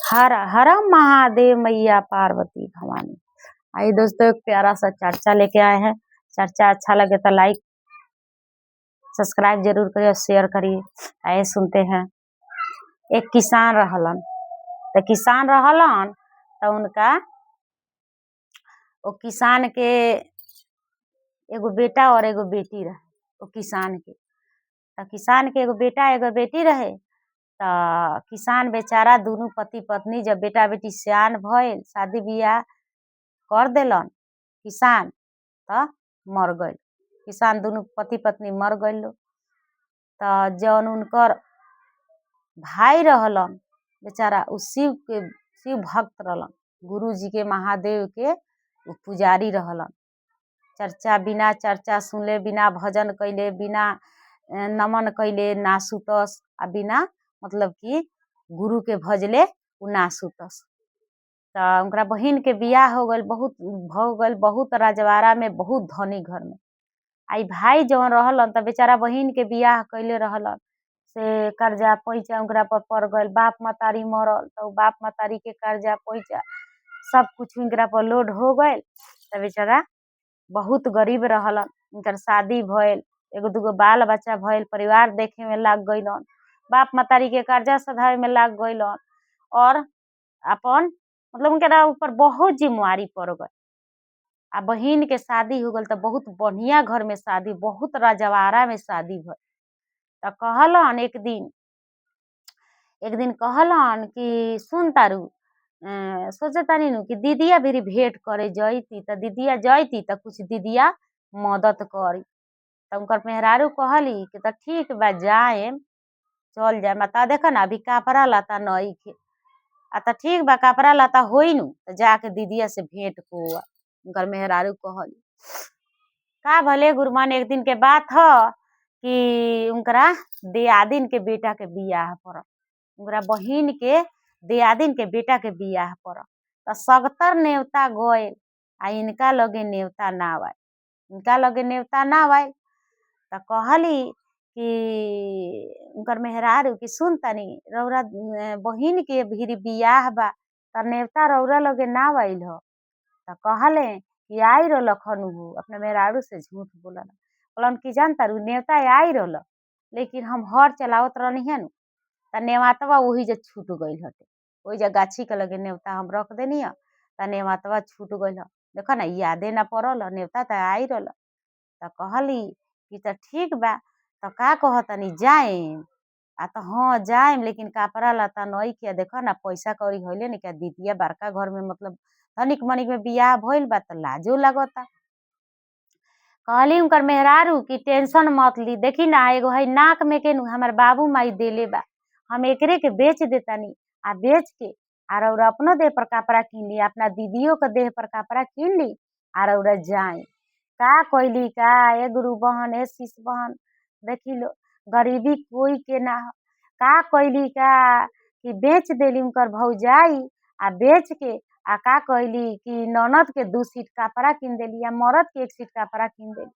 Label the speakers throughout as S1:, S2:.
S1: हर हर महादेव मैया पार्वती भवानी। आइए दोस्तों, एक प्यारा सा चर्चा लेके आए हैं। चर्चा अच्छा लगे तो लाइक सब्सक्राइब जरूर करिए और शेयर करिए। आइए सुनते हैं। एक किसान रहलन, तो उनका वो किसान के एगो बेटा और एगो बेटी रहे। वो किसान के एगो बेटा एगो बेटी रहे। तो किसान बेचारा दोनों पति पत्नी जब बेटा बेटी सियान भइल, शादी बियाह कर देलन किसान, तो मर गइल। किसान दोनों पति पत्नी मर गइल। तो जौन उनकर भाई रहलन बेचारा उ शिव भक्त रहलन, गुरु जी के महादेव के पुजारी रहलन। बिना चर्चा सुनले, बिना भजन कैले, बिना नमन कैले ना सुतस, आ बिना मतलब कि गुरु के भजले उ ना सुतस। तो उनका बहिन के बियाह हो गल, बहुत राजवाड़ा में, बहुत धनी घर में। आई भाई जौन रहलन तो बेचारा बहिन के बियाह कैले रहलन से कर्जा पैसा उनकरा पर पड़ गल। बाप मतारी मरल तो बाप मतारी के कर्जा पैसा सब कुछ उनकरा पर लोड हो गए। तो बेचारा बहुत गरीब रहलन। उनकर शादी भइल, एगो दूगो बाल बच्चा भइल, परिवार देखे में लाग गइलन, बाप मतारी के कर्जा सधावे में लाग गइलन, और अपन मतलब उनके ऊपर बहुत जिम्मेवारी पड़ गई। आ बहिन के शादी हो गल तो बहुत बढ़िया घर में शादी, बहुत राजवाड़ा में शादी भइल। तो कहलन एक दिन कहलन कि सुन तारू, सोचे तानी नु कि दीदिया भी भेंट करे जैती, तो दीदिया जैती तो कुछ दीदिया मदद करी। तो उनकर मेहरारू कहली कि तो ठीक बा, जाएम, चल जाए। मता देखा ना अभी कपड़ा लता नई के, तो ठीक बा, कपड़ा लता होई नु तो जाके दीदिया से भेंट को। उनकर मेहरारू कहली का भले गुरमान। एक दिन के बात ह कि उनकरा दियादिन के बेटा के बियाह पर, उनकरा बहिन के दियादिन के बेटा के बियाह पर, तो सगतर नेवता गए आ इनका लगे नेवता ना आए। तो कहली कि उनकर मेहरारू कि सुन तनी, रौरा बहिन के भी बियाह बा तो नेवता रौरा लगे ना आइल हो। तो कहले कि आई रहल खनु हो। अपने मेहरारू से झूठ बोलन कि जानता रू नेवता आई रहल, लेकिन हम हर चलावत रहनी है नु, तो नेवातवा वही जे छूट गइल हटे। वही जे गाछी के लगे नेवता हम रख देनी है, तो नेवातवा छूट गइल। देखो ना, यादे ना पड़ल, नेवता तो आई रहल। तो कहली कि तो ठीक बा, तो का कहतनी जाएम। तो हाँ जाएम, लेकिन कपड़ा लता नई के। देखो ना पैसा कौड़ी होइले नहीं क्या, दीदिया बड़का घर में मतलब धनिक मनिक में बियाह भइल बा, तो लाजो लगता। कहली उनकर मेहरारू की टेंशन मत ली, देखी ना एगो है नाक में के हमार बाबू माई देले बा, हम एकरे के बेच देतानी, आ बेच के और अपनो देह पर कपड़ा किन ली, अपना दीदियों के देह पर कपड़ा किन ली और जाए। का कोइली का ए गुरु बहन, ए शिष बहन, देखी लो गरीबी कोई के ना। का कोइली का कि बेच देली उनकर भौजाई, आ बेच के आ का कहली कि ननद के 2 सीट कपड़ा किन देली, या मरद के 1 सीट कपड़ा किन देली।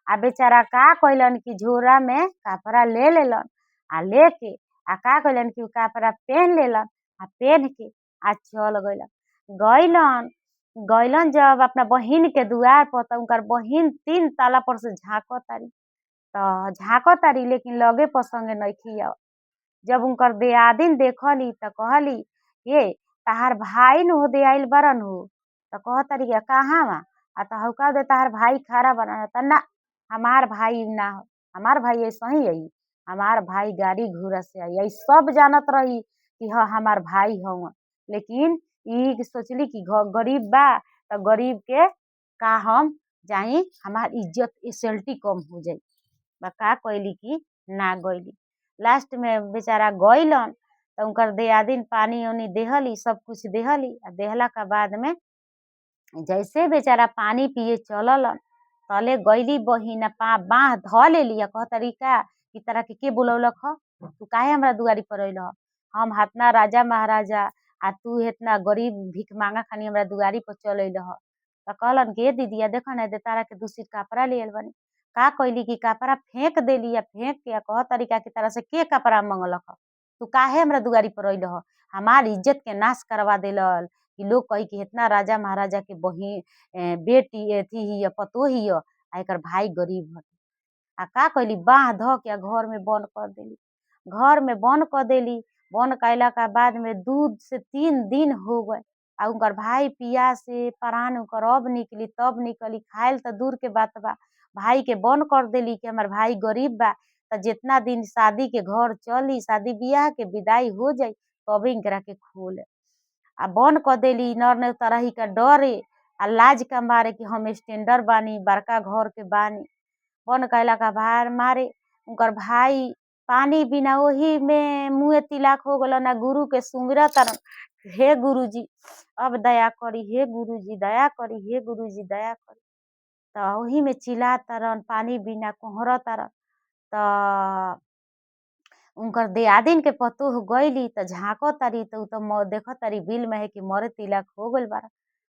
S1: आ बेचारा का कहलन कि झोरा में कपड़ा ले लेलन, आ लेके आ का कहलन कि कपड़ा पहन लेलन, आ पहन के आ चल गइलन जब अपना बहिन के दुआर पर, तो उनकर बहिन 3 ताला पर से झाँको तारी, लेकिन लगे पसंगे नहीं आओ। जब उनकर दियादिन देखली तो कहली ये तहार भाई न हो दे आइल बरन हो। तो कहतरी कहाँ बा, आ तो हौका दे तहार भाई खड़ा बना। तो ना, हमार भाई ना हो, हमार भाई ऐसा ही आई, हमार भाई गाड़ी घोड़ा से आई। सब जानत रही कि हाँ हमार भाई हो, लेकिन ई सोचली कि गरीब बा, तो गरीब के का हम जाई, हमार इज्जत एसल्टी कम हो जाई। का कहली कि ना गइली। लास्ट में बेचारा गइलन, तो उनकर दियादिन पानी उनी देहली, सब कुछ देहली। देहला के बाद में जैसे बेचारा पानी पिए चललन, तले गइली बहिन बाँह ध लेली। कहतरी का कि तरह के बुलौलक ह, तू काहे हमरा दुआरी पर अइल ह, हम हतना राजा महाराजा, आ तू इतना गरीब भिख मांगा खानी हमरा दुआरी पर चल अइल ह। तो कहलन के दीदिया देखो ना, दे तारा के 2 सीट कपड़ा ले आइल बानी। का कहली कि कपड़ा फेंक देली, या फेंक के कह तरीका की तरह से के कपड़ा मंगलक ह, तू काहे हमरा दुआरी पर अइल ह, हमार इज्जत के नाश करवा देलल कि लोग कही कि इतना राजा महाराजा के बहिन बेटी अथी ही पतो ही आ एकर भाई गरीब हटे। आ का कैली बाँह ध के घर में बंद कर देली। घर में बंद कर देली। बंद कैला के बाद में 2 से 3 दिन हो गए आ उनकर भाई पिया से प्राण उनकर अब निकली तब निकली। खाइल तो दूर के बात बा, भाई के बंद कर देली कि हमार भाई गरीब बा तो जितना दिन शादी के घर चली शादी बियाह के विदाई हो जाई तबे इनकरा के खोले। आ बंद कर देली न तरही का डरे आ लाज का मारे कि हम स्टैंडर्ड बानी बड़का घर के बानी। बंद कैला का भार मारे उनकर भाई पानी बिना वही में मुँह तिलाक हो गल ना। गुरु के सुमिरत तरन, हे गुरुजी अब दया करी, हे गुरुजी दया करी, हे गुरुजी दया करी। तो वही में चिल्ला तरन पानी बिना कोहर तरन। तो उनकर दियादिन के पतोह गईली तो झाँको तारी तो देख तारी बिल में है कि मरे तिलक हो गइल बारा।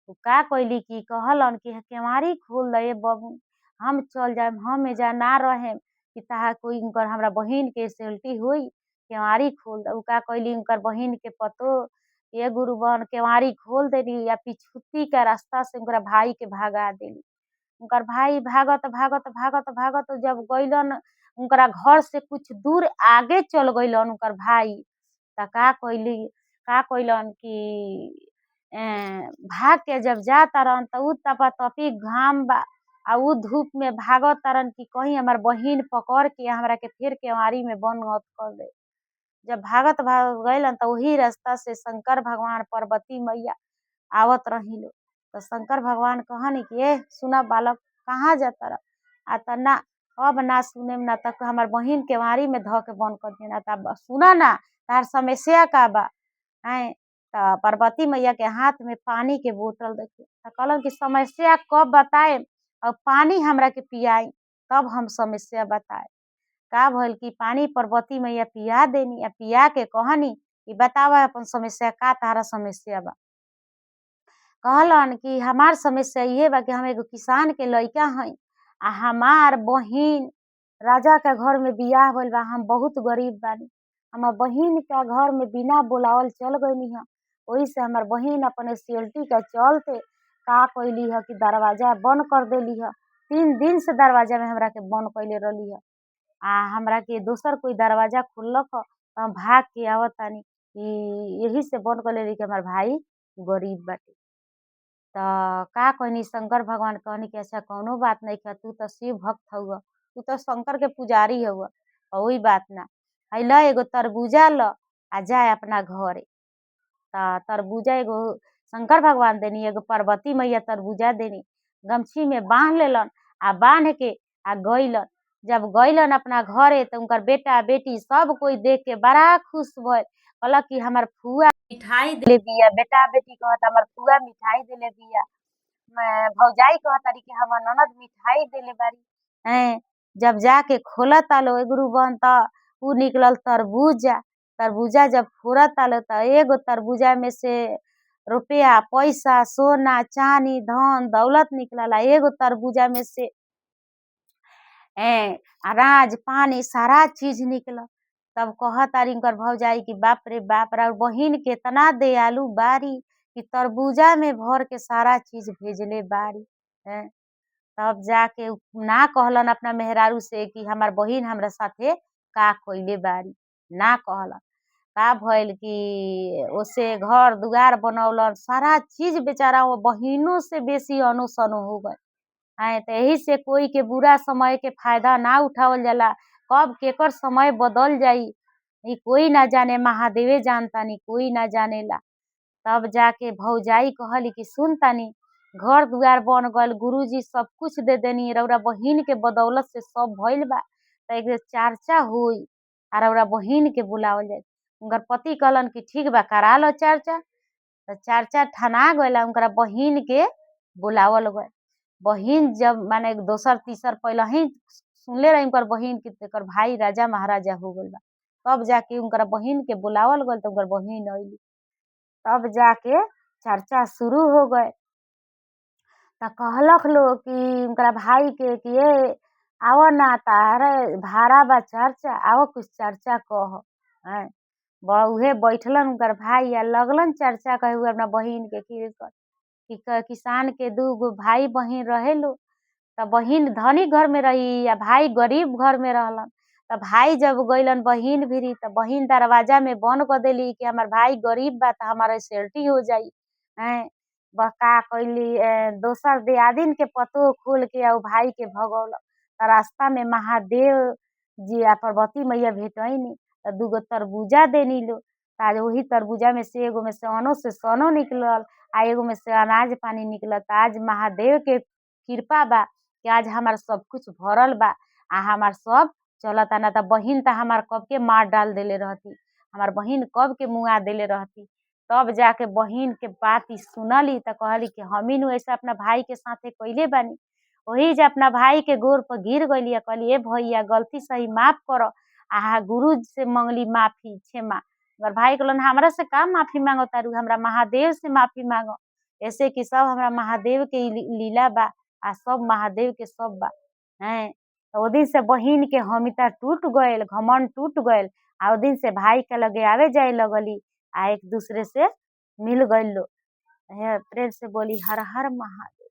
S1: उ का कैली कि कहलन कि केवाड़ी खोल दे बबू, हम चल जाएम, हम एजा ना रहेम कि तहार कोई उनकर हमरा बहिन के सेल्टी होई, केवाड़ी खोल दे। उ का कैली उनकर बहिन के पतोह ये गुरु बहन केवाड़ी खोल देली या पिछुती का रास्ता से उनकर भाई के भगा देली। उनकर भाई भागत भागत भागत भागत जब गइलन उनकरा घर से कुछ दूर आगे चल गइलन उनकर भाई त का कइलन कि भाग के जब जा तारन त उ तपातपी घाम बा आ उ धूप में भागत तारन कि कहीं हमार बहिन पकड़ के हमरा के फिर केवाड़ी में बंद मत कर दे। जब भागत भागत गइलन त वही रास्ता से शंकर भगवान पार्वती मैया आवत रही लो। तो शंकर भगवान कहनी कि ए सुना बालक कहाँ जाता रहा आ त ना अब ना सुने ना तक हमार बहिन केवाड़ी में ध के बंद कर देना तब सुना ना तार समस्या का बा है। तो पार्वती मैया के हाथ में पानी के बोतल देखे तो कहलन कि समस्या कब बताए और पानी हमरा के पियाई तब हम समस्या बताए। का भइल कि पानी पार्वती मैया पिया देनी आ पिया के कहनी कि बतावा अपन समस्या का तारा समस्या बा। कहलन कि हमार समस्या ये बा कि हम एगो किसान के लइका हई आ हमार बहिन राजा के घर में बियाह भइल बा, हम बहुत गरीब बानी। हमार बहिन का घर में बिना बुलावल चल गइनी ह। ओही से हमार बहिन अपने सियल्टी के चलते का कैली ह कि दरवाजा बंद कर देली ह। 3 दिन से दरवाजा में हमरा के बंद कैले रहली ह आ हमरा के दोसर कोई दरवाजा खोललक ह तो हम भाग के आवत तानी कि यही से बंद कर लेली कि हमार भाई गरीब बाटे। तो का कहनी शंकर भगवान कहनी कि अच्छा कौनो बात नहीं है, तू तो शिव भक्त हउआ, तू तो शंकर के पुजारी हउआ, कोई बात ना है ल एगो तरबूजा ल आ जाए अपना घरे। तो तरबूजा एगो शंकर भगवान देनी एगो पार्वती मैया तरबूजा देनी गमछी में बांध लेलन आ बांध के आ गइलन। जब गइलन अपना घरे तो उनकर बेटा बेटी सब कोई देख के बड़ा खुश भइल। कहलक कि हमार फुआ मिठाई देले बिया, बेटा बेटी कहता हमार फुआ मिठाई देले बिया, भौजाई कहतारी कि हमार ननद मिठाई देले बारी हैं। जब जाके खोलता लो गुरु बहन त उ निकलल तरबूजा। तरबूजा जब फोड़ता लो त एगो तरबूजा में से रुपया पैसा सोना चांदी धन दौलत निकलला। एगो तरबूजा में से अनाज पानी सारा चीज निकलल। तब कहतारी उनकर भौजाई कि बाप रे बाप रा बहिन केतना दयालु बारी कि तरबूजा में भर के सारा चीज भेजले बारी हैं। तब जाके ना कहलन अपना मेहरारू से कि हमार बहिन हमरा साथे का कइले बारी, ना कहलन। का भइल कि ओसे घर दुआर बनौलन सारा चीज बेचारा वो बहिनों से बेसी अनो सनो हो गए हैं। तो यही से कोई के बुरा समय के फायदा ना उठावल जाला, कब केकर समय बदल जाई ई कोई ना जाने, महादेवे जानतानी, कोई ना जानेला। तब जाके भौजाई कहली कि सुन तानी घर दुआर बन गल, गुरुजी सब कुछ दे देनी, रउरा बहिन के बदौलत से सब भइल बा त एक चर्चा होई आ रउरा बहिन के बुलावल जाई। उनकर पति कहलन कि ठीक बा करा लो चर्चा। तो चर्चा ठना गइल उनकरा बहिन के बुलावल गए। बहिन जब माने दोसर तीसर पहले ही सुनले रही उनकर बहिन कि तेकर भाई राजा महाराजा हो गइल बा। तब जाके उनकरा बहिन के बुलावल गइल तो उनकर बहिन अइली। तब जाके चर्चा शुरू हो गए। तो कहलक लोग कि उनकरा भाई के कि ए आवो ना तारे भाड़ा बा चर्चा, आवो कुछ चर्चा कह हैं। उहे बैठलन उनकर भाई आ लगलन चर्चा कहे हुए अपना बहिन के कि किसान के 2 गो भाई बहिन रहेलो, त बहिन धनी घर में रही या भाई गरीब घर में रहलन। त भाई जब गइलन बहिन भिरी त बहिन दरवाजा में बंद कर देली कि हमार भाई गरीब बा त हमार सेल्टी हो जाई। का कैली दोसर दियादिन के पतो खोल के उ भाई के भगौलक। त रास्ता में महादेव जी आ पार्वती मैया भेटैनी त 2 गो तरबूजा देनी लो। आज वही तरबूजा में से एगो में से अनो से सनो निकलल आ एगो में से अनाज पानी निकलल। त आज महादेव के कृपा बा कि आज हमार सब कुछ भरल बा आ हमार सब चलता। ना त बहिन त हमार कब के मार डाल देले रहती, हमार बहिन कब के मुआ देले रहती। तब जाके बहिन के बात ई सुनली त कहली कि हमी नु ऐसा अपना भाई के साथे कइले बानी। वही जे अपना भाई के गोर पर गिर गइली आ कहली ए भैया गलती सही माफ करो। आ गुरु से मंगली माफी क्षमा। हमर भाई कहलन हमरा से का माफी मांगो तारू, हमरा महादेव से माफी मांगो। ऐसे कि सब हमरा महादेव के लीला बा आ सब महादेव के सब बा। तो ओ दिन से बहिन के हमिता टूट गइल, घमंड टूट गइल। आ ओ दिन से भाई के लगे आवे जाए लगली आ एक दूसरे से मिल गइल लो। प्रेम से बोली हर हर महादेव।